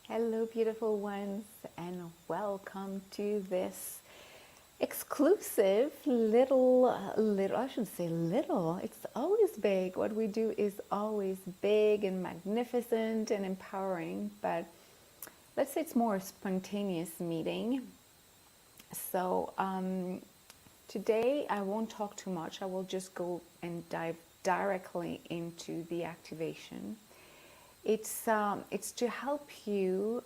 Hello, beautiful ones, and welcome to this exclusive I should say little, it's always big. What we do is always big and magnificent and empowering, but let's say it's more a spontaneous meeting. So, today I won't talk too much. I will just go and dive directly into the activation. It's to help you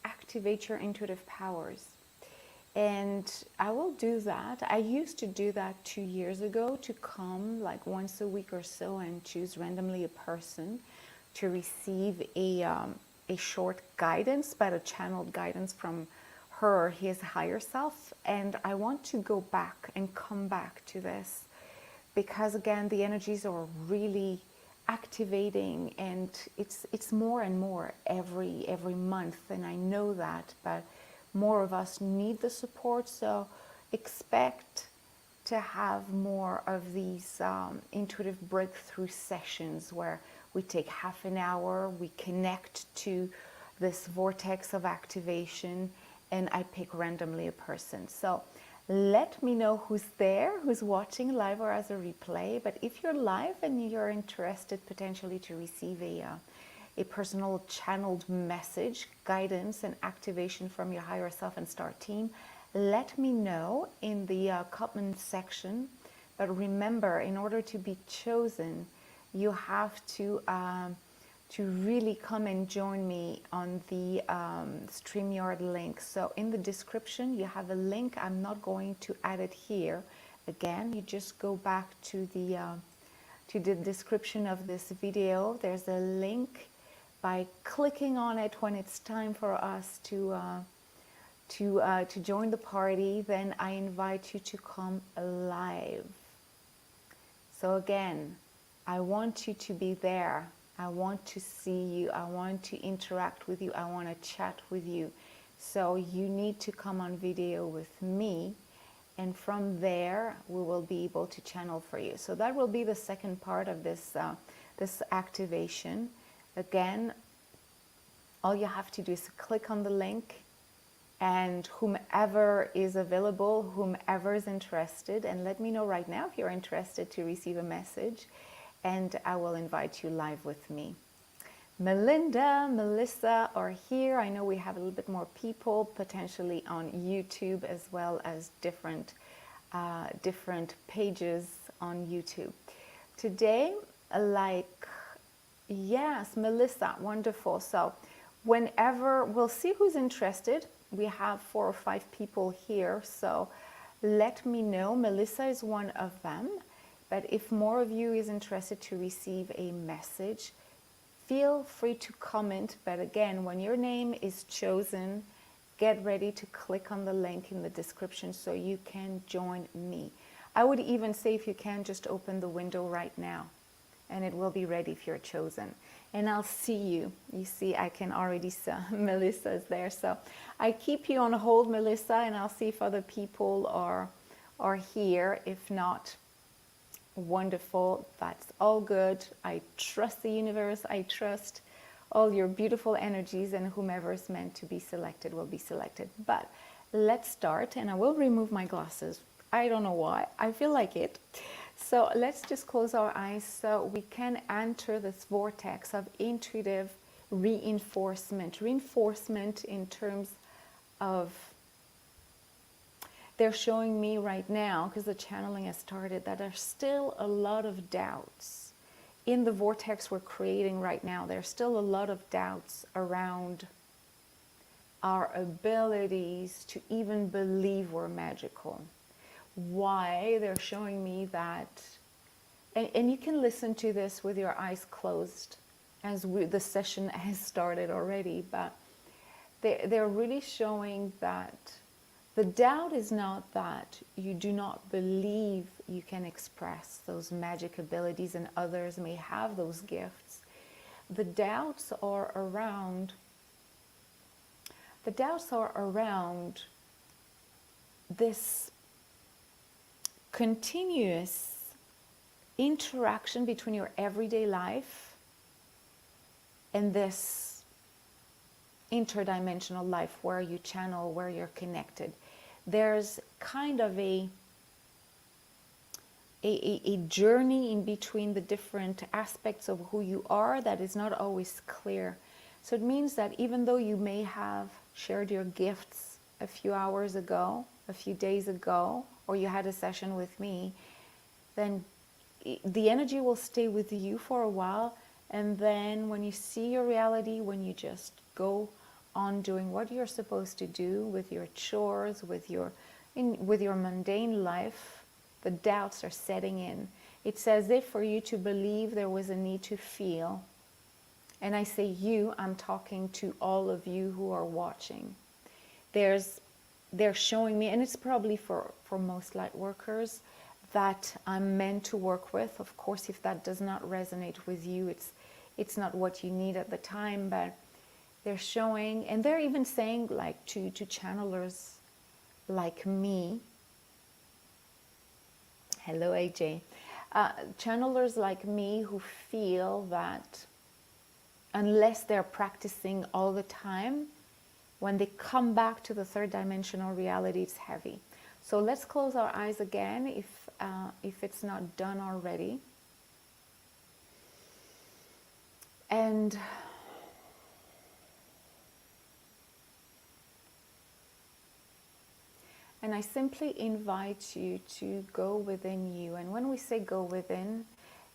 activate your intuitive powers. And I will do that. I used to do that 2 years ago, to come like once a week or so and choose randomly a person to receive a short guidance, but a channeled guidance from her or his higher self. And I want to go back and come back to this because, again, the energies are really activating, and it's more and more every month, and I know that, but more of us need the support. So expect to have more of these intuitive breakthrough sessions where we take half an hour, we connect to this vortex of activation, and I pick randomly a person. So let me know who's there, who's watching live or as a replay. But if you're live and you're interested potentially to receive a personal channeled message, guidance, and activation from your higher self and star team, let me know in the comment section. But remember, in order to be chosen, you have to really come and join me on the StreamYard link. So in the description, you have a link. I'm not going to add it here. Again, you just go back to the description of this video. There's a link. By clicking on it when it's time for us to join the party, then I invite you to come live. So again, I want you to be there. I want to see you. I want to interact with you. I want to chat with you. So you need to come on video with me, and from there we will be able to channel for you. So that will be the second part of this activation. Again, all you have to do is click on the link, and whomever is available, whomever is interested, and let me know right now if you're interested to receive a message, and I will invite you live with me. Melinda, Melissa are here. I know we have a little bit more people potentially on YouTube, as well as different pages on YouTube. Today, yes, Melissa, wonderful. So whenever, we'll see who's interested. We have 4 or 5 people here, so let me know. Melissa is one of them. But if more of you is interested to receive a message, feel free to comment. But again, when your name is chosen, get ready to click on the link in the description so you can join me. I would even say, if you can, just open the window right now, and it will be ready if you're chosen. And I'll see you. You see, I can already see Melissa is there. So I keep you on hold, Melissa, and I'll see if other people are here. If not, wonderful. That's all good. I trust the universe. I trust all your beautiful energies, and whomever is meant to be selected will be selected. But let's start, and I will remove my glasses. I don't know why. I feel like it. So let's just close our eyes so we can enter this vortex of intuitive reinforcement. Reinforcement in terms of, they're showing me right now, because the channeling has started, that there's still a lot of doubts in the vortex we're creating right now. There's still a lot of doubts around our abilities to even believe we're magical. Why? They're showing me that, and you can listen to this with your eyes closed, as the session has started already, but they're really showing that the doubt is not that you do not believe you can express those magic abilities and others may have those gifts. The doubts are around this continuous interaction between your everyday life and this interdimensional life where you channel, where you're connected. There's kind of a journey in between the different aspects of who you are that is not always clear. So it means that even though you may have shared your gifts a few hours ago, a few days ago, or you had a session with me, then the energy will stay with you for a while. And then when you see your reality, when you just go on doing what you're supposed to do with your chores, with your mundane life, the doubts are setting in. It's as if for you to believe there was a need to feel. And I say you, I'm talking to all of you who are watching. They're showing me, and it's probably for most light workers that I'm meant to work with. Of course, if that does not resonate with you, it's not what you need at the time, but they're showing, and they're even saying, like, to channelers like me. Hello, AJ. Channelers like me who feel that unless they're practicing all the time, when they come back to the third dimensional reality, it's heavy. So let's close our eyes again if it's not done already. And I simply invite you to go within you. And when we say go within,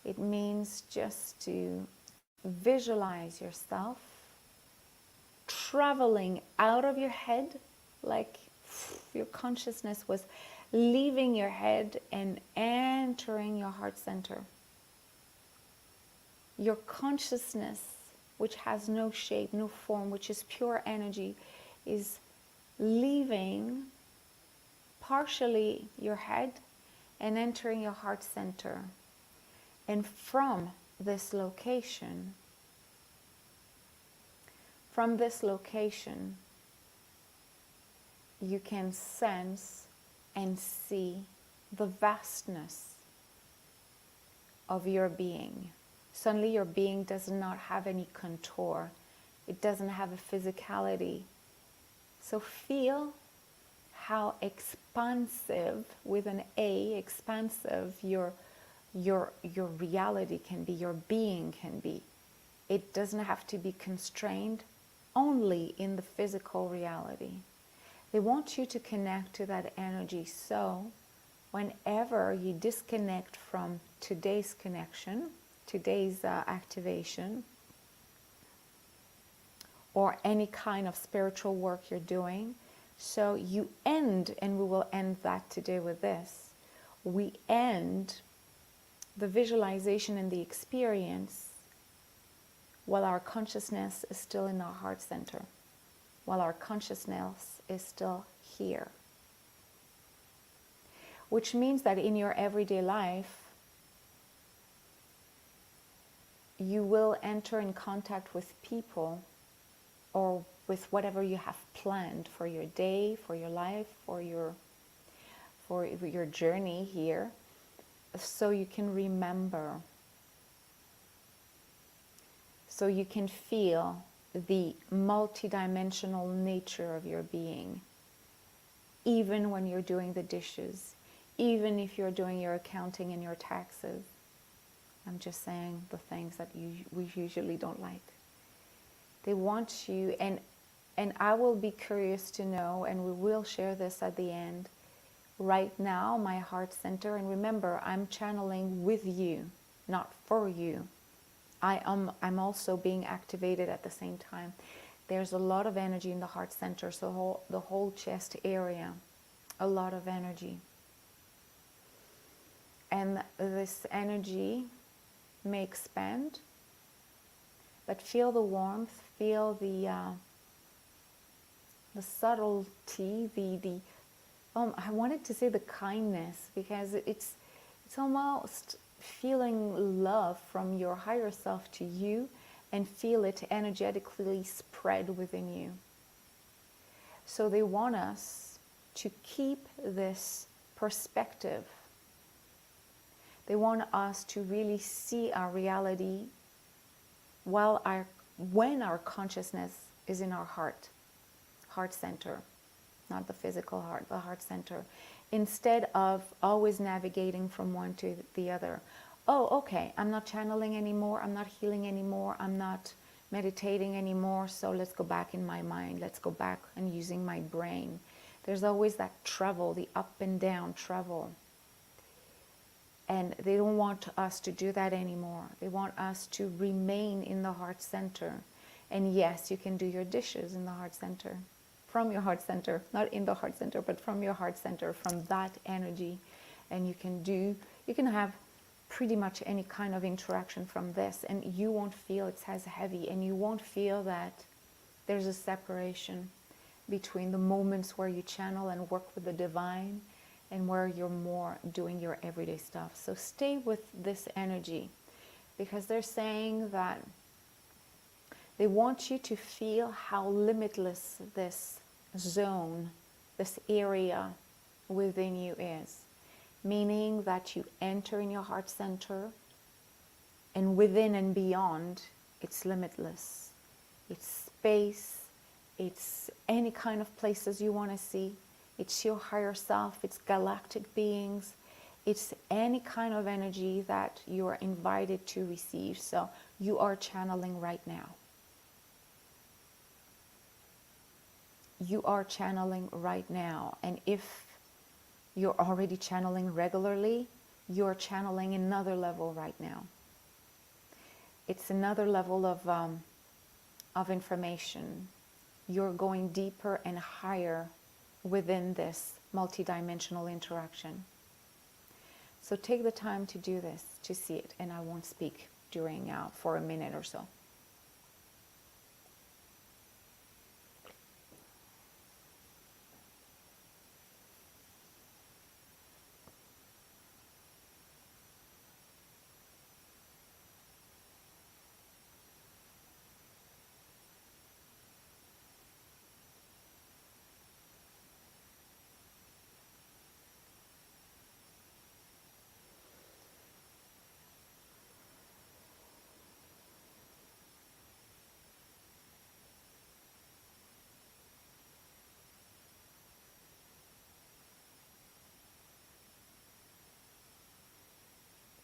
it means just to visualize yourself traveling out of your head, like your consciousness was leaving your head and entering your heart center. Your consciousness, which has no shape, no form, which is pure energy, is leaving partially your head and entering your heart center. And from this location, you can sense and see the vastness of your being. Suddenly your being does not have any contour. It doesn't have a physicality. So feel how expansive, with an A, expansive your reality can be, your being can be. It doesn't have to be constrained only in the physical reality. They want you to connect to that energy, so whenever you disconnect from today's connection, today's activation, or any kind of spiritual work you're doing, so you end, and we will end that today with this, we end the visualization and the experience while our consciousness is still in our heart center, while our consciousness is still here. Which means that in your everyday life, you will enter in contact with people or with whatever you have planned for your day, for your life, for your journey here, so you can remember, so you can feel the multidimensional nature of your being, even when you're doing the dishes, even if you're doing your accounting and your taxes. I'm just saying the things that we usually don't like. They want you, and I will be curious to know, and we will share this at the end. Right now, my heart center, and remember, I'm channeling with you, not for you. I'm also being activated at the same time. There's a lot of energy in the heart center, so the whole chest area, a lot of energy. And this energy may expand, but feel the warmth, feel the subtlety, I wanted to say the kindness, because it's almost feeling love from your higher self to you, and feel it energetically spread within you. So they want us to keep this perspective. They want us to really see our reality when our consciousness is in our heart center, not the physical heart, the heart center. Instead of always navigating from one to the other. Oh, okay, I'm not channeling anymore, I'm not healing anymore, I'm not meditating anymore, so let's go back in my mind, let's go back and using my brain. There's always that travel, the up and down travel. And they don't want us to do that anymore. They want us to remain in the heart center. And yes, you can do your dishes in the heart center, from your heart center, not in the heart center, but from your heart center, from that energy. And you can have pretty much any kind of interaction from this, and you won't feel it's as heavy, and you won't feel that there's a separation between the moments where you channel and work with the divine and where you're more doing your everyday stuff. So stay with this energy, because they're saying that they want you to feel how limitless this zone, this area within you is. Meaning that you enter in your heart center, and within and beyond, it's limitless. It's space, it's any kind of places you want to see. It's your higher self, it's galactic beings, it's any kind of energy that you are invited to receive. So you are channeling right now. You are channeling right now. And if you're already channeling regularly, you're channeling another level right now. It's another level of information. You're going deeper and higher within this multidimensional interaction. So take the time to do this, to see it, and I won't speak during for a minute or so.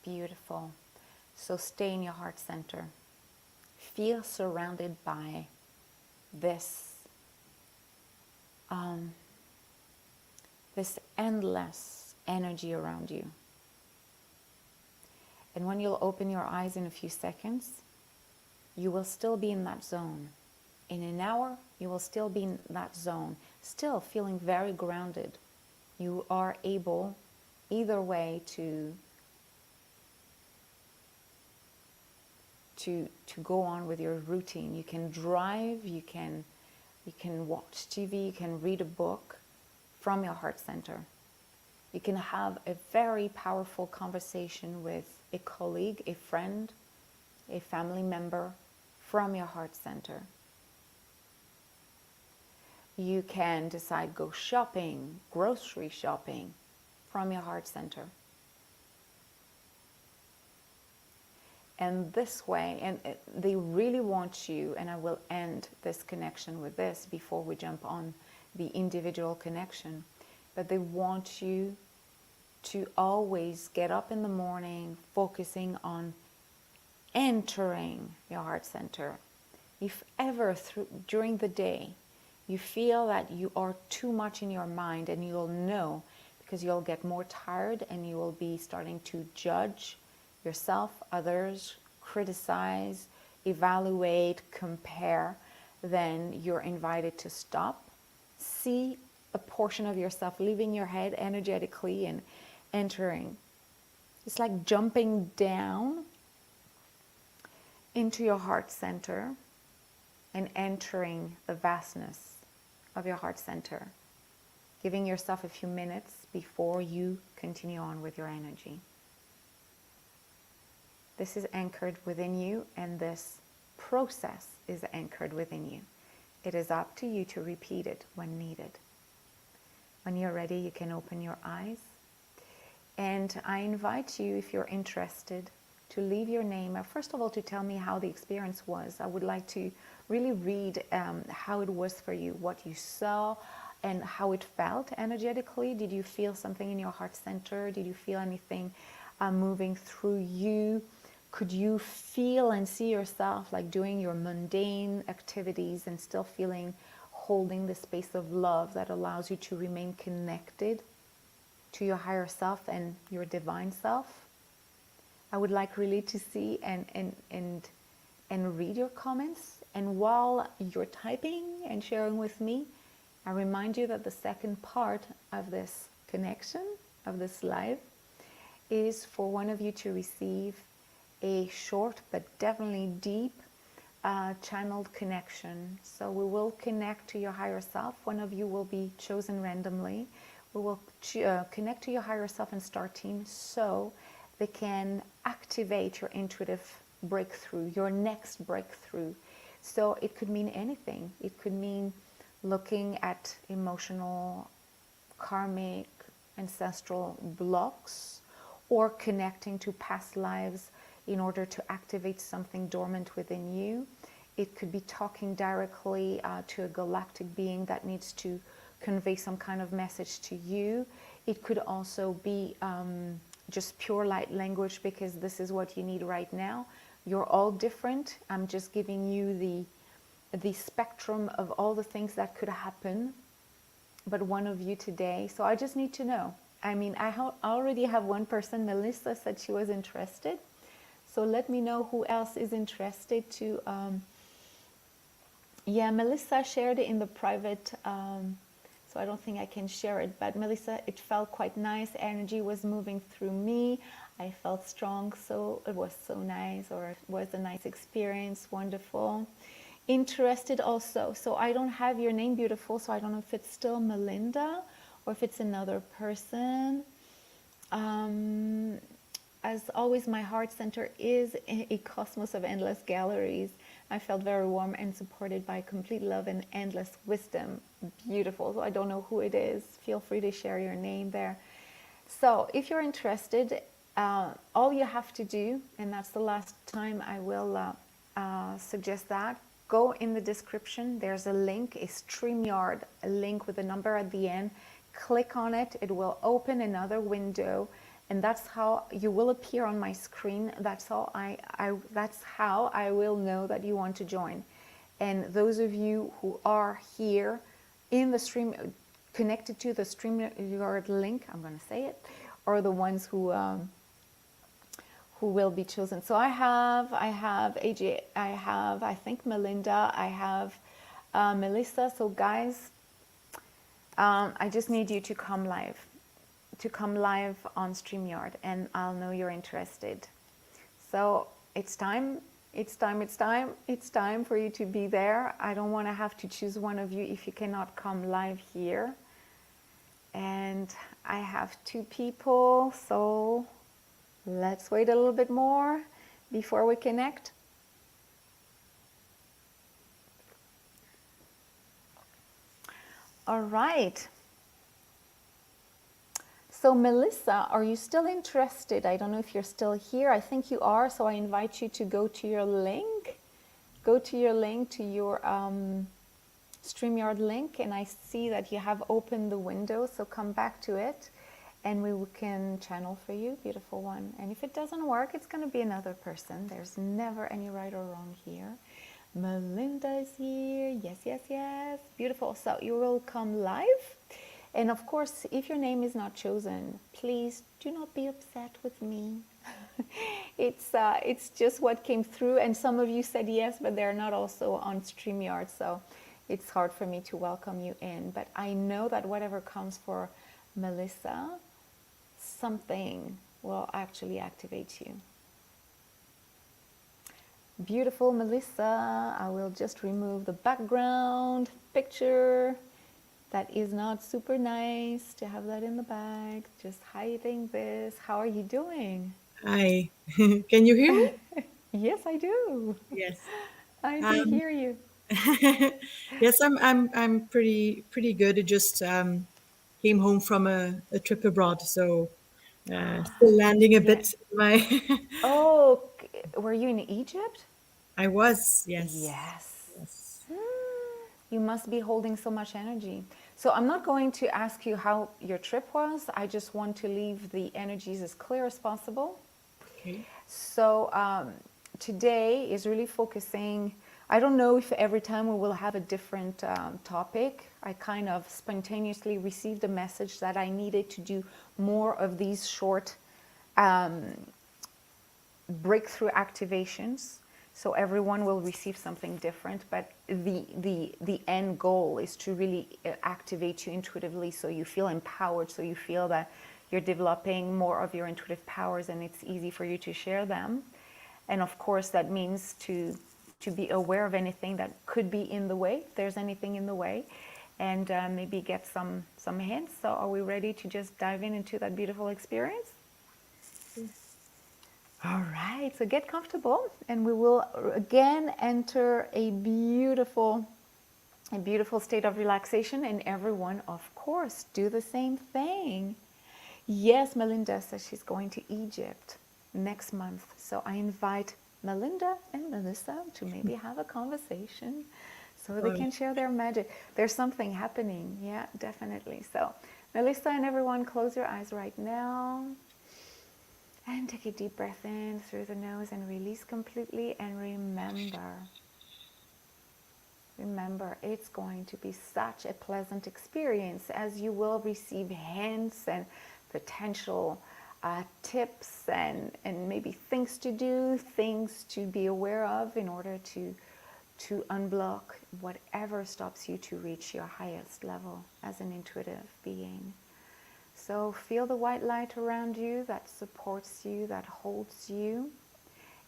Beautiful. So stay in your heart center. Feel surrounded by this this endless energy around you. And when you'll open your eyes in a few seconds, you will still be in that zone. In an hour, you will still be in that zone, still feeling very grounded. You are able, either way, to go on with your routine. You can drive, you can watch TV, you can read a book from your heart center. You can have a very powerful conversation with a colleague, a friend, a family member from your heart center. You can decide go shopping, grocery shopping from your heart center. And this way, and they really want you, and I will end this connection with this before we jump on the individual connection, but they want you to always get up in the morning focusing on entering your heart center. If ever during the day you feel that you are too much in your mind, and you'll know, because you'll get more tired and you will be starting to judge yourself, others, criticize, evaluate, compare, then you're invited to stop. See a portion of yourself leaving your head energetically and entering. It's like jumping down into your heart center and entering the vastness of your heart center. Giving yourself a few minutes before you continue on with your energy. This is anchored within you, and this process is anchored within you. It is up to you to repeat it when needed. When you're ready, you can open your eyes. And I invite you, if you're interested, to leave your name. First of all, to tell me how the experience was. I would like to really read how it was for you, what you saw, and how it felt energetically. Did you feel something in your heart center? Did you feel anything moving through you? Could you feel and see yourself like doing your mundane activities and still feeling holding the space of love that allows you to remain connected to your higher self and your divine self? I would like really to see and read your comments. And while you're typing and sharing with me, I remind you that the second part of this connection, of this live, is for one of you to receive a short but definitely deep channeled connection. So we will connect to your higher self. One of you will be chosen randomly. We will connect to your higher self and star team so they can activate your intuitive breakthrough, your next breakthrough. So it could mean anything. It could mean looking at emotional, karmic, ancestral blocks, or connecting to past lives in order to activate something dormant within you. It could be talking directly to a galactic being that needs to convey some kind of message to you. It could also be just pure light language, because this is what you need right now. You're all different. I'm just giving you the spectrum of all the things that could happen, but one of you today. So I just need to know. I mean, I already have one person. Melissa said she was interested. So let me know who else is interested to. Yeah, Melissa shared it in the private, so I don't think I can share it. But Melissa, it felt quite nice. Energy was moving through me. I felt strong, so it was so nice, or it was a nice experience. Wonderful. Interested also. So I don't have your name, beautiful, so I don't know if it's still Melinda or if it's another person. As always, my heart center is a cosmos of endless galleries. I felt very warm and supported by complete love and endless wisdom. Beautiful. So I don't know who it is. Feel free to share your name there. So if you're interested, all you have to do, and that's the last time I will suggest that, go in the description. There's a link, a StreamYard, a link with a number at the end. Click on it. It will open another window. And that's how you will appear on my screen. That's how that's how I will know that you want to join. And those of you who are here in the stream, connected to the StreamYard link, I'm going to say it, are the ones who will be chosen. So I have AJ, I think Melinda, I have Melissa. So guys, I just need you to come live. On StreamYard, and I'll know you're interested. So it's time for you to be there. I don't want to have to choose one of you if you cannot come live here. And I have 2 people, so let's wait a little bit more before we connect. All right. So Melissa, are you still interested? I don't know if you're still here. I think you are. So I invite you to go to your link. Go to your link, to your StreamYard link. And I see that you have opened the window. So come back to it and we can channel for you. Beautiful one. And if it doesn't work, it's going to be another person. There's never any right or wrong here. Melinda is here. Yes, yes, yes. Beautiful. So you will come live. And of course, if your name is not chosen, please do not be upset with me. It's just what came through. And some of you said yes, but they're not also on StreamYard. So it's hard for me to welcome you in. But I know that whatever comes for Melissa, something will actually activate you. Beautiful, Melissa. I will just remove the background picture. That is not super nice to have that in the bag. Just hiding this. How are you doing? Hi. Can you hear me? Yes, I do. Yes. I do Um, hear you. yes, I'm pretty good. I just came home from a trip abroad, so Still landing a Yeah. bit. My, Oh, were you in Egypt? I was, yes, Yes. yes. You must be holding so much energy. So I'm not going to ask you how your trip was. I just want to leave the energies as clear as possible. Okay. So today is really focusing. I don't know if every time we will have a different topic. I kind of spontaneously received a message that I needed to do more of these short breakthrough activations. So everyone will receive something different, but the end goal is to really activate you intuitively, so you feel empowered, so you feel that you're developing more of your intuitive powers, and it's easy for you to share them. And of course, that means to be aware of anything that could be in the way, if there's anything in the way, and maybe get some hints. So are we ready to just dive into that beautiful experience? All right, so get comfortable, and we will again enter a beautiful state of relaxation, and everyone, of course, do the same thing. Yes, Melinda says she's going to Egypt next month, so I invite Melinda and Melissa to maybe have a conversation so they Oh, can share their magic. There's something happening, yeah, definitely. So, Melissa and everyone, close your eyes right now. And take a deep breath in through the nose and release completely. And remember, it's going to be such a pleasant experience, as you will receive hints and potential tips and maybe things to do, things to be aware of in order to unblock whatever stops you to reach your highest level as an intuitive being. So feel the white light around you that supports you, that holds you,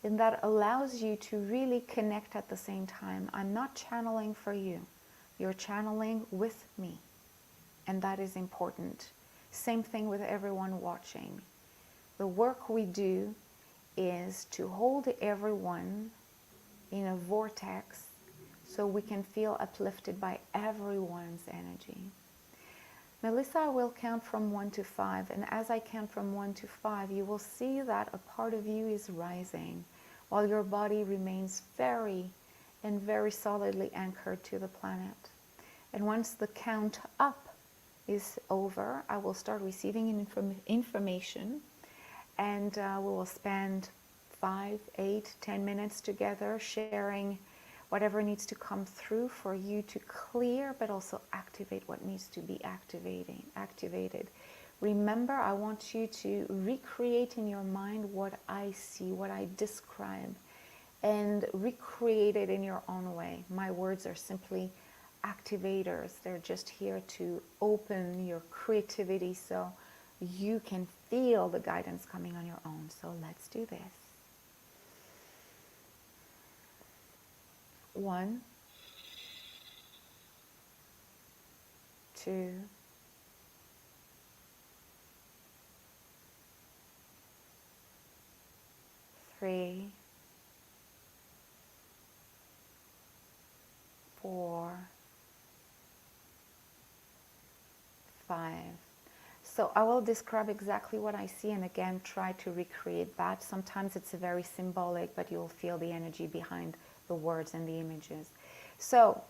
and that allows you to really connect at the same time. I'm not channeling for you. You're channeling with me, and that is important. Same thing with everyone watching. The work we do is to hold everyone in a vortex so we can feel uplifted by everyone's energy. Melissa will count from 1 to 5, and as I count from 1 to 5, you will see that a part of you is rising while your body remains very and very solidly anchored to the planet. And once the count up is over, I will start receiving information, and we will spend 5, 8, 10 minutes together sharing whatever needs to come through for you to clear, but also activate what needs to be activated. Remember, I want you to recreate in your mind what I see, what I describe, and recreate it in your own way. My words are simply activators. They're just here to open your creativity so you can feel the guidance coming on your own. So let's do this. 1, 2, 3, 4, 5. So I will describe exactly what I see, and again try to recreate that. Sometimes it's very symbolic, but you'll feel the energy behind the words and the images. So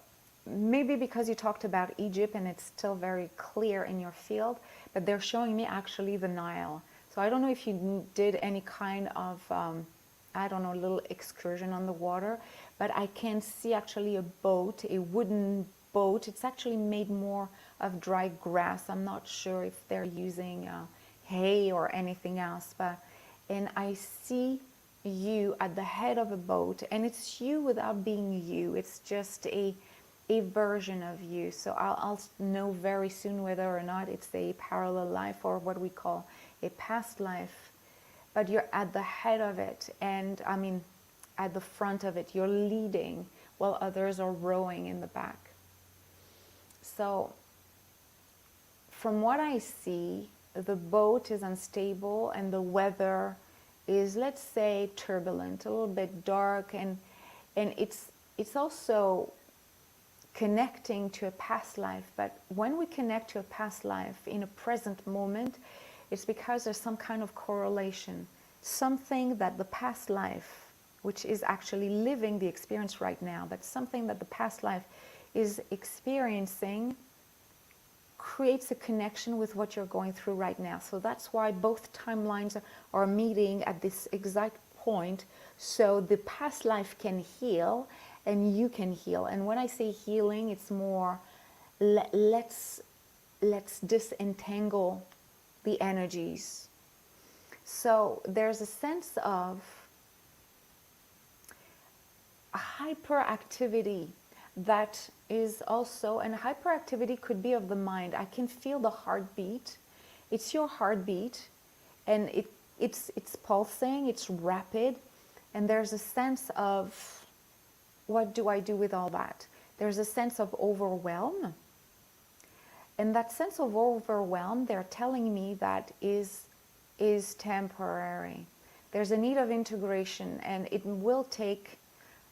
maybe because you talked about Egypt and it's still very clear in your field, but they're showing me actually the Nile. So I don't know if you did any kind of I don't know, a little excursion on the water, but I can see actually a boat, a wooden boat. It's actually made more of dry grass. I'm not sure if they're using hay or anything else, but and I see you at the head of a boat, and it's you without being you. It's just a version of you. So I'll know very soon whether or not it's a parallel life or what we call a past life. But you're at the head of it, and I mean at the front of it. You're leading while others are rowing in the back. So from what I see, the boat is unstable and the weather is, let's say, turbulent, a little bit dark, and it's also connecting to a past life. But when we connect to a past life in a present moment, it's because there's some kind of correlation, something that the past life, which is actually living the experience right now, but something that the past life is experiencing creates a connection with what you're going through right now. So that's why both timelines are meeting at this exact point, so the past life can heal and you can heal. And when I say healing, it's more let's disentangle the energies. So there's a sense of a hyperactivity that is also, and hyperactivity could be of the mind. I can feel the heartbeat. It's your heartbeat, and it's pulsing, it's rapid, and there's a sense of, what do I do with all that? There's a sense of overwhelm. And that sense of overwhelm, they're telling me that is temporary. There's a need of integration, and it will take,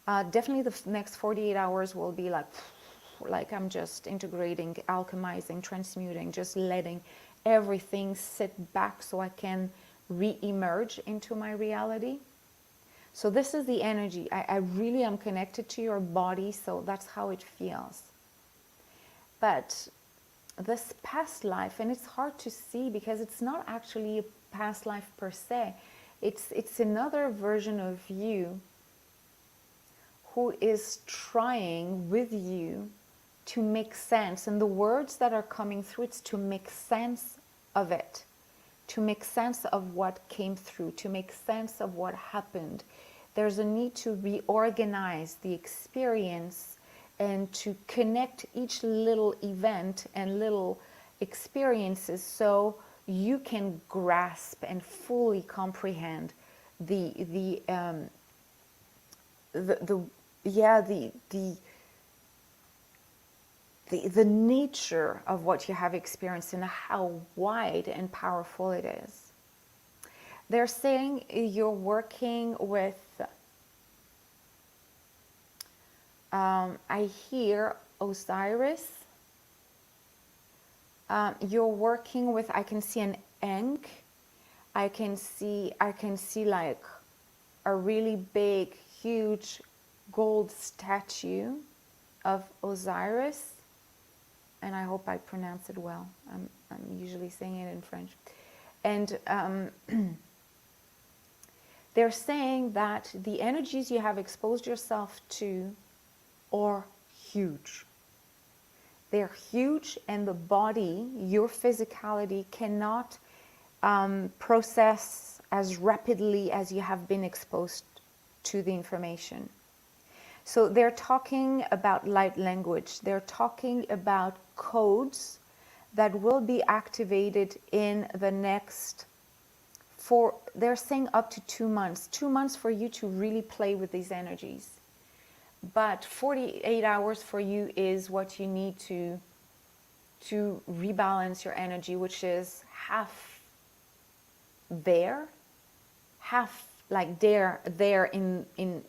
definitely the next 48 hours will be like I'm just integrating, alchemizing, transmuting, just letting everything sit back so I can re-emerge into my reality. So this is the energy. I really am connected to your body, so that's how it feels. But this past life, and it's hard to see because it's not actually a past life per se. It's another version of you who is trying with you to make sense. And the words that are coming through, it's to make sense of it, to make sense of what came through, to make sense of what happened. There's a need to reorganize the experience and to connect each little event and little experiences so you can grasp and fully comprehend the nature of what you have experienced and how wide and powerful it is. They're saying you're working with, I hear Osiris. You're working with, I can see an ankh. I can see like a really big, huge gold statue of Osiris. And I hope I pronounce it well. I'm usually saying it in French. And they're saying that the energies you have exposed yourself to are huge. They're huge, and the body, your physicality, cannot process as rapidly as you have been exposed to the information. So they're talking about light language. They're talking about codes that will be activated in the next they're saying up to 2 months. 2 months for you to really play with these energies. But 48 hours for you is what you need to rebalance your energy, which is half there, half like there in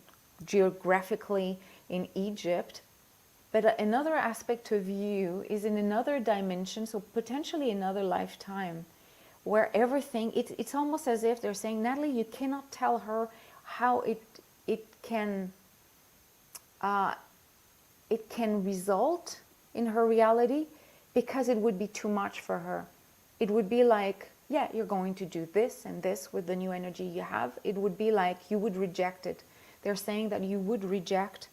geographically in Egypt. But another aspect of you is in another dimension, so potentially another lifetime, where everything, it's almost as if they're saying, Natalie, you cannot tell her how it can result in her reality, because it would be too much for her. It would be like, yeah, you're going to do this and this with the new energy you have. It would be like you would reject it. They're saying that you would reject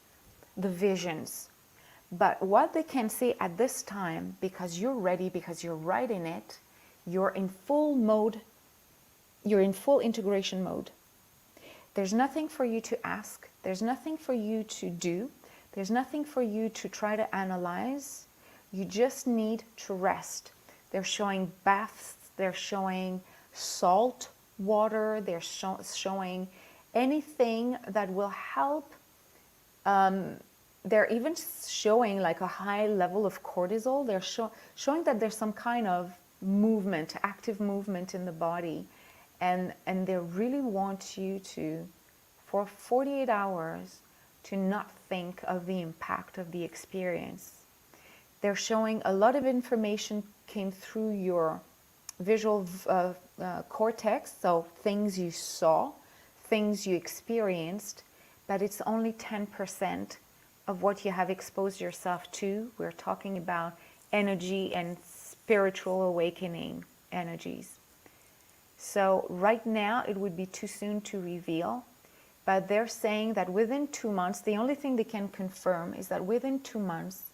the visions. But what they can say at this time, because you're ready, because you're right in it, you're in full mode, you're in full integration mode. There's nothing for you to ask. There's nothing for you to do. There's nothing for you to try to analyze. You just need to rest. They're showing baths. They're showing salt water. They're showing anything that will help. They're even showing like a high level of cortisol. They're showing that there's some kind of movement, active movement in the body. And they really want you to, for 48 hours, to not think of the impact of the experience. They're showing a lot of information came through your visual cortex, so things you saw, things you experienced, but it's only 10% of what you have exposed yourself to. We're talking about energy and spiritual awakening energies. So right now it would be too soon to reveal, but they're saying that within 2 months, the only thing they can confirm is that within 2 months,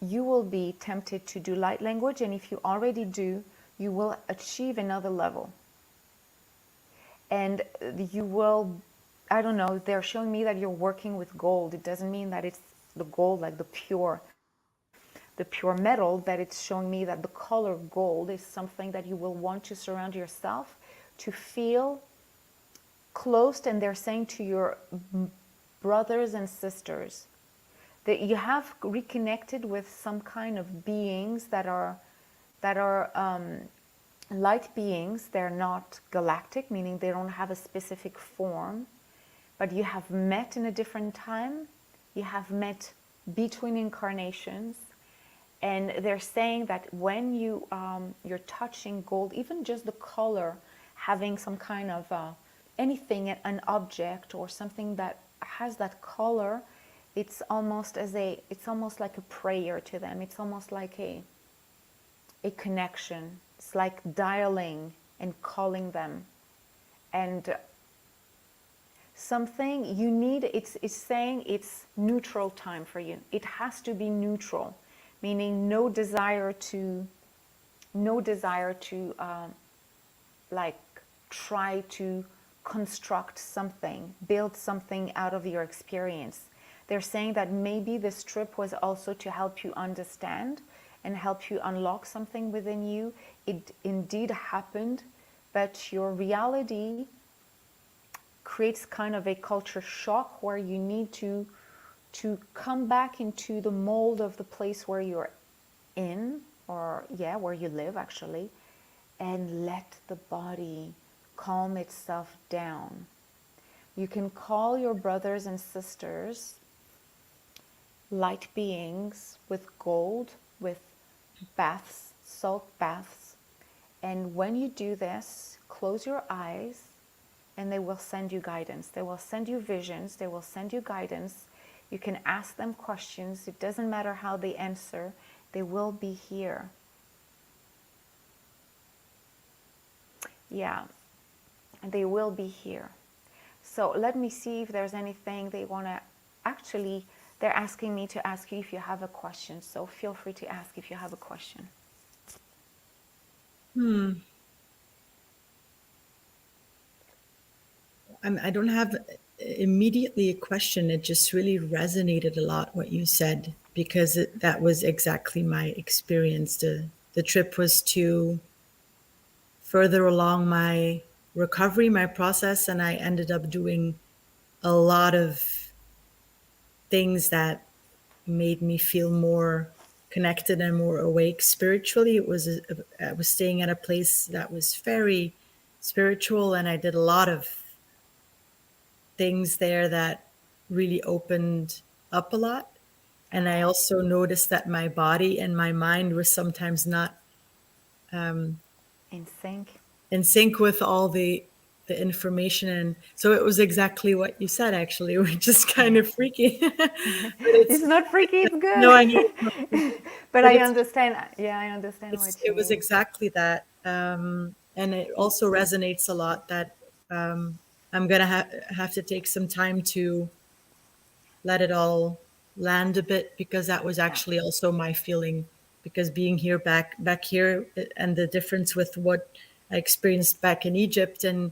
you will be tempted to do light language, and if you already do, you will achieve another level. And you will, I don't know, they're showing me that you're working with gold. It doesn't mean that it's the gold, like the pure metal, but it's showing me that the color gold is something that you will want to surround yourself to feel close. And they're saying to your brothers and sisters that you have reconnected with some kind of beings that are light beings. They're not galactic, meaning they don't have a specific form, but you have met in a different time. You have met between incarnations, and they're saying that when you're touching gold, even just the color, having some kind of anything, an object or something that has that color, it's almost like a prayer to them. It's almost like a connection. It's like dialing and calling them. And something you need, it's saying it's neutral time for you. It has to be neutral, meaning no desire to like try to construct something, build something out of your experience. They're saying that maybe this trip was also to help you understand and help you unlock something within you. It indeed happened, but your reality creates kind of a culture shock where you need to come back into the mold of the place where you're in, or where you live actually, and let the body calm itself down. You can call your brothers and sisters light beings with gold, with baths, salt baths. And when you do this, close your eyes and they will send you guidance. They will send you visions. They will send you guidance. You can ask them questions. It doesn't matter how they answer. They will be here. Yeah, they will be here. So let me see if there's anything they want to actually, they're asking me to ask you if you have a question. So feel free to ask if you have a question. I don't have immediately a question. It just really resonated a lot what you said, because that was exactly my experience. The trip was to further along my recovery, my process, and I ended up doing a lot of things that made me feel more connected and more awake spiritually. I was staying at a place that was very spiritual, and I did a lot of things there that really opened up a lot. And I also noticed that my body and my mind were sometimes not In sync. in sync with all the information. And so it was exactly what you said, actually, which is kind of freaky. But It's not freaky, it's no, I know good. it's not freaky, But but I understand. Yeah, I understand what you it was mean. exactly that. And it also resonates a lot that I'm going to have to take some time to let it all land a bit, because that was Yeah. actually also my feeling, because being here back here, and the difference with what I experienced back in Egypt and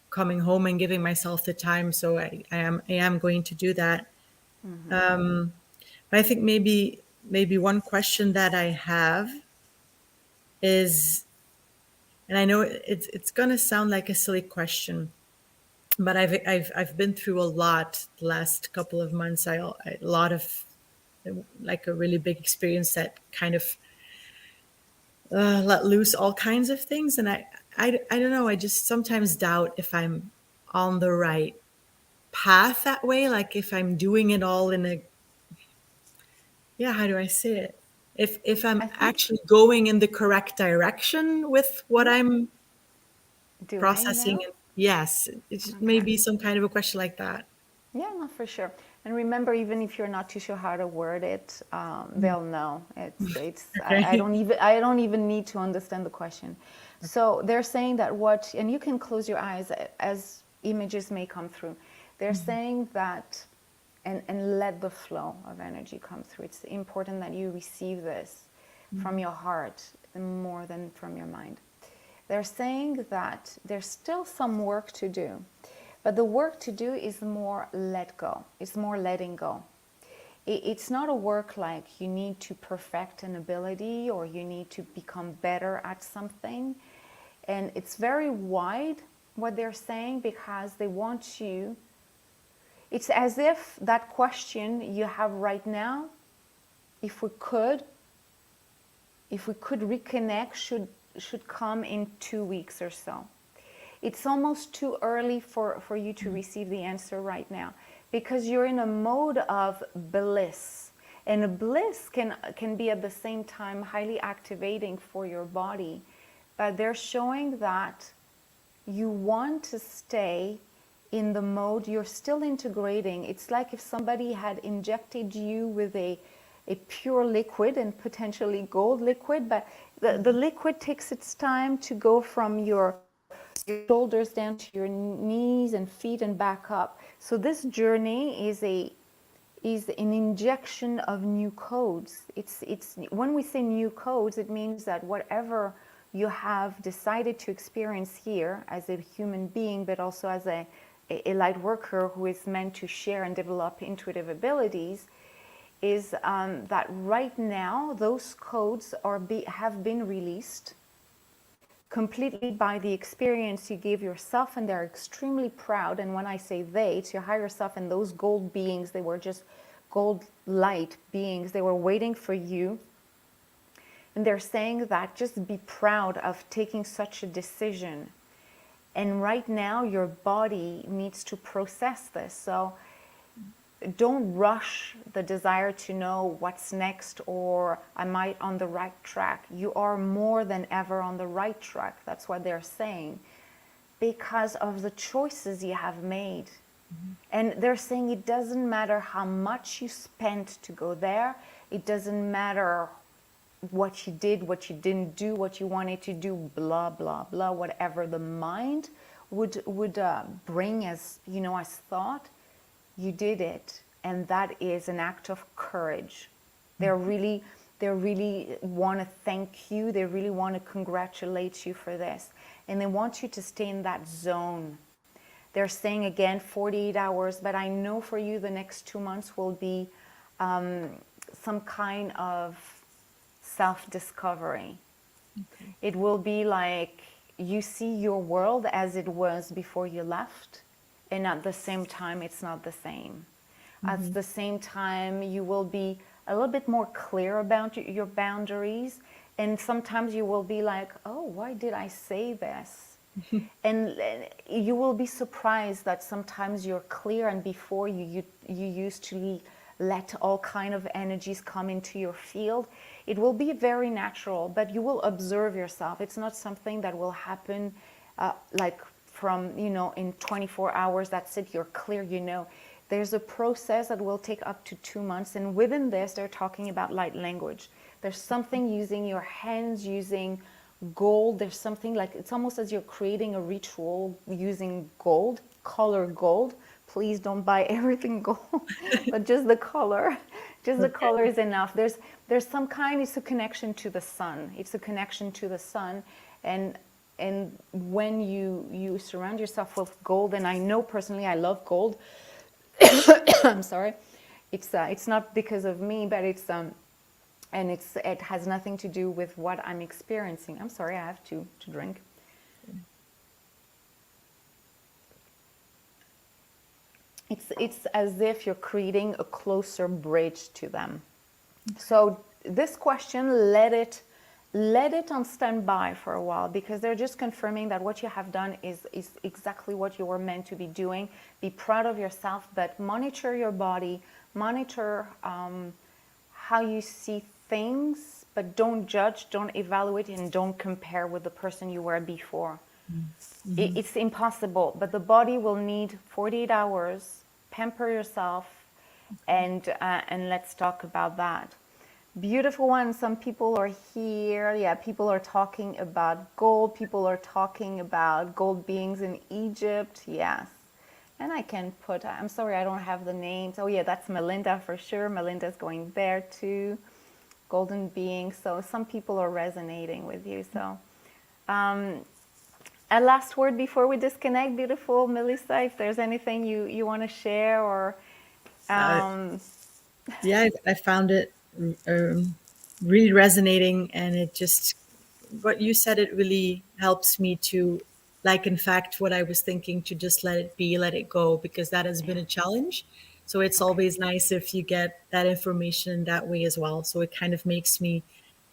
coming home and giving myself the time. So I am going to do that. But I think maybe one question that I have is, and I know it's going to sound like a silly question, but I've been through a lot the last couple of months. A lot of, like, a really big experience that kind of let loose all kinds of things. And I don't know. I just sometimes doubt if I'm on the right path that way. Like if I'm doing it all in a, yeah, how do I say it? if I'm I think actually going in the correct direction with what I'm doing processing. now. Yes, it's Okay. maybe some kind of a question like that. Yeah, no, for sure. And remember, even if you're not too sure how to word it, they'll know. Okay. I don't even need to understand the question. So they're saying that and you can close your eyes as images may come through. They're saying that, and let the flow of energy come through. It's important that you receive this from your heart more than from your mind. They're saying that there's still some work to do, but the work to do is more let go. It's more letting go. It's not a work like you need to perfect an ability or you need to become better at something. And it's very wide what they're saying because they want you. It's as if that question you have right now, if we could reconnect, should come in 2 weeks or so. It's almost too early for you to receive the answer right now because you're in a mode of bliss. And a bliss can be at the same time highly activating for your body. But they're showing that you want to stay in the mode you're still integrating. It's like if somebody had injected you with a pure liquid and potentially gold liquid, but the liquid takes its time to go from your shoulders down to your knees and feet and back up. So this journey is an injection of new codes. It's when we say new codes, it means that whatever you have decided to experience here as a human being, but also as a light worker who is meant to share and develop intuitive abilities, is that right now those codes have been released completely by the experience you gave yourself, and they're extremely proud. And when I say they, it's your higher self and those gold beings. They were just gold light beings. They were waiting for you. And they're saying that just be proud of taking such a decision. And right now your body needs to process this. So don't rush the desire to know what's next or am I on the right track. You are more than ever on the right track. That's what they're saying because of the choices you have made. And they're saying it doesn't matter how much you spent to go there. It doesn't matter what you did, what you didn't do, what you wanted to do, blah, blah, blah, whatever the mind would bring as, as thought. You did it, and that is an act of courage. They really want to thank you. They really want to congratulate you for this, and they want you to stay in that zone. They're saying again 48 hours, but I know for you the next 2 months will be some kind of self-discovery. Okay. It will be like you see your world as it was before you left, and at the same time it's not the same. At the same time you will be a little bit more clear about your boundaries, and sometimes you will be like, oh, why did I say this? And you will be surprised that sometimes you're clear, and before you used to let all kind of energies come into your field. It will be very natural, but you will observe yourself. It's not something that will happen like from, in 24 hours, that's it, you're clear, There's a process that will take up to 2 months, and within this, they're talking about light language. There's something using your hands, using gold. There's something like, it's almost as you're creating a ritual using gold, color gold. Please don't buy everything gold, but just the color. Just the color is enough. There's some kind, it's a connection to the sun. It's a connection to the sun. And when you surround yourself with gold, and I know personally I love gold. I'm sorry. It's not because of me, but it has nothing to do with what I'm experiencing. I'm sorry, I have to drink. It's as if you're creating a closer bridge to them. So this question, let it on standby for a while, because they're just confirming that what you have done is exactly what you were meant to be doing. Be proud of yourself, but monitor your body, monitor how you see things, but don't judge, don't evaluate, and don't compare with the person you were before. It's impossible, but the body will need 48 hours. Pamper yourself, and let's talk about that. Beautiful one. Some people are here. Yeah, people are talking about gold. People are talking about gold beings in Egypt. Yes. And I can put, I'm sorry, I don't have the names. Oh yeah, that's Melinda for sure. Melinda's going there too. Golden beings. So some people are resonating with you. So a last word before we disconnect, beautiful Melissa, if there's anything you want to share or Uh, yeah, I found it really resonating, and it just what you said, it really helps me to, like, in fact, what I was thinking, to just let it be, let it go, because that has been a challenge. So it's okay. always nice if you get that information that way as well. So it kind of makes me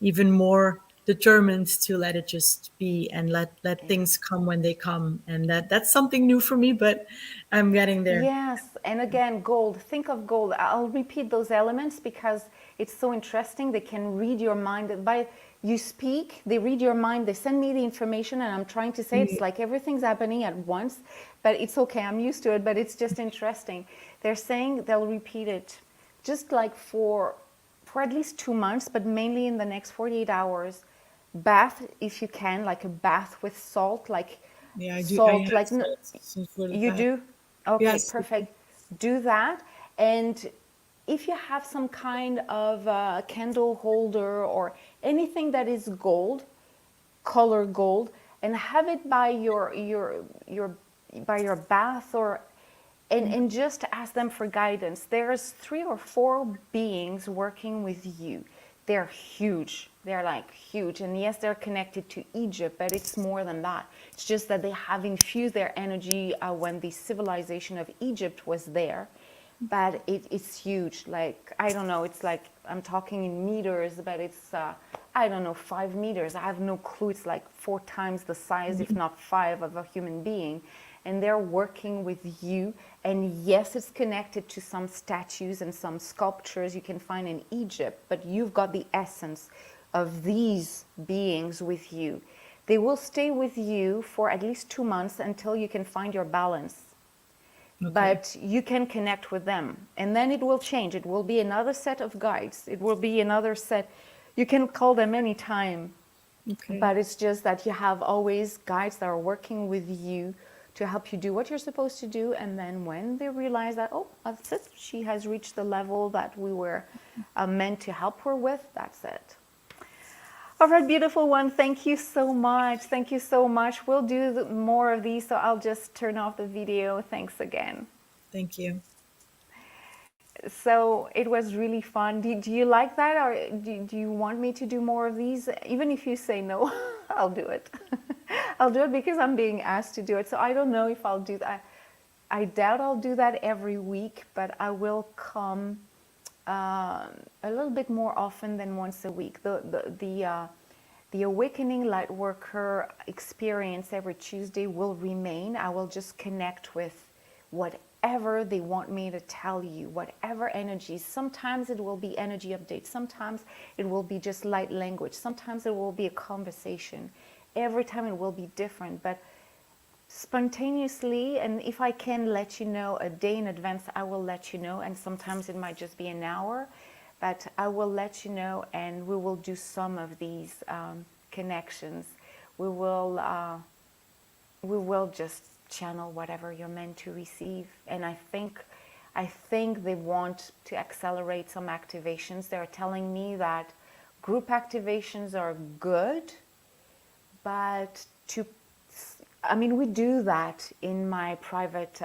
even more determined to let it just be, and let Yeah. things come when they come. And that's something new for me, but I'm getting there. Yes, and again, gold. Think of gold. I'll repeat those elements because it's so interesting. They can read your mind. By you speak, they read your mind. They send me the information, and I'm trying to say it's like everything's happening at once, but it's okay. I'm used to it, but it's just interesting. They're saying they'll repeat it, just like for at least 2 months, but mainly in the next 48 hours. Bath if you can, like a bath with salt, like Yeah, I do. I salt, had like some sort of you that. do? Okay, Yes. perfect. Do that. And if you have some kind of candle holder or anything that is gold, color gold, and have it by your by your bath, or and just ask them for guidance. There's 3 or 4 beings working with you. They're huge. They're like huge. And yes, they're connected to Egypt, but it's more than that. It's just that they have infused their energy when the civilization of Egypt was there. But it's huge. Like, I don't know, it's like, I'm talking in meters, but it's, I don't know, 5 meters. I have no clue. It's like 4 times the size, if not 5, of a human being. And they're working with you. And yes, it's connected to some statues and some sculptures you can find in Egypt, but you've got the essence of these beings with you. They will stay with you for at least 2 months until you can find your balance. Okay. But you can connect with them, and then it will change. It will be another set of guides. It will be another set. You can call them anytime, Okay. but it's just that you have always guides that are working with you to help you do what you're supposed to do. And then when they realize that, oh, that's it, she has reached the level that we were meant to help her with, that's it. All right, beautiful one. Thank you so much. Thank you so much. We'll do more of these, so I'll just turn off the video. Thanks again. Thank you. So it was really fun. Do you like that, or do you want me to do more of these? Even if you say no, I'll do it. I'll do it because I'm being asked to do it. So I don't know if I'll do that. I doubt I'll do that every week, but I will come a little bit more often than once a week. The Awakening Lightworker experience every Tuesday will remain. I will just connect with whatever they want me to tell you, whatever energies. Sometimes it will be energy updates. Sometimes it will be just light language. Sometimes it will be a conversation. Every time it will be different, but spontaneously, and if I can let you know a day in advance, I will let you know. And sometimes it might just be an hour, but I will let you know, and we will do some of these connections. We will just channel whatever you're meant to receive. And I think they want to accelerate some activations. They're telling me that group activations are good, but we do that in my private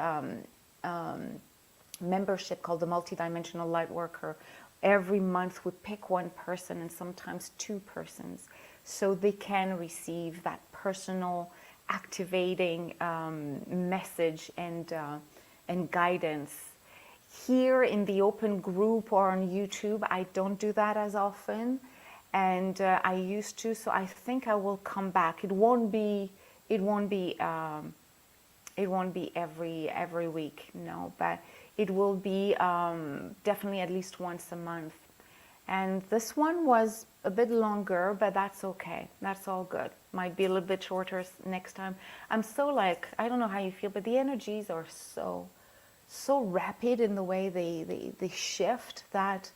membership called the Multidimensional Lightworker. Every month we pick one person, and sometimes 2 persons, so they can receive that personal activating message and guidance. Here in the open group or on YouTube, I don't do that as often, and I used to. So I think I will come back. It won't be every week, no, but it will be definitely at least once a month. And this one was a bit longer, but that's okay. That's all good. Might be a little bit shorter next time. I'm so like, I don't know how you feel, but the energies are so rapid in the way they shift that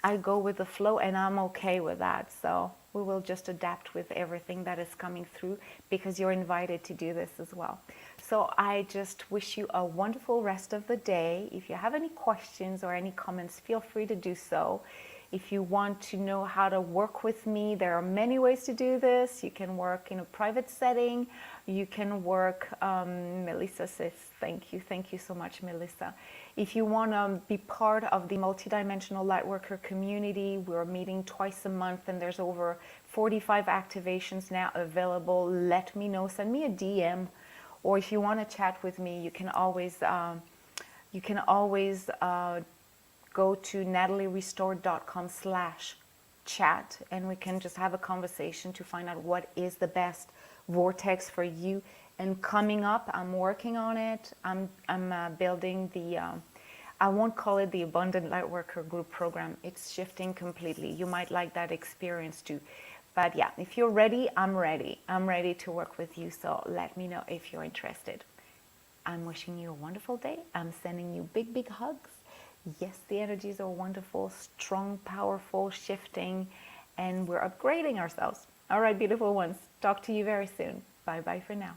I go with the flow, and I'm okay with that. So we will just adapt with everything that is coming through, because you're invited to do this as well. So I just wish you a wonderful rest of the day. If you have any questions or any comments, feel free to do so. If you want to know how to work with me, there are many ways to do this. You can work in a private setting. You can work, Melissa says, thank you so much, Melissa. If you want to be part of the multidimensional lightworker community, we're meeting twice a month, and there's over 45 activations now available. Let me know, send me a DM, or if you want to chat with me, you can always go to natalierestored.com/chat, and we can just have a conversation to find out what is the best vortex for you. And coming up, I'm working on it. I'm building the, I won't call it the Abundant Lightworker Group Program. It's shifting completely. You might like that experience too. But yeah, if you're ready, I'm ready. I'm ready to work with you. So let me know if you're interested. I'm wishing you a wonderful day. I'm sending you big, big hugs. Yes, the energies are wonderful, strong, powerful, shifting, and we're upgrading ourselves. All right, beautiful ones. Talk to you very soon. Bye-bye for now.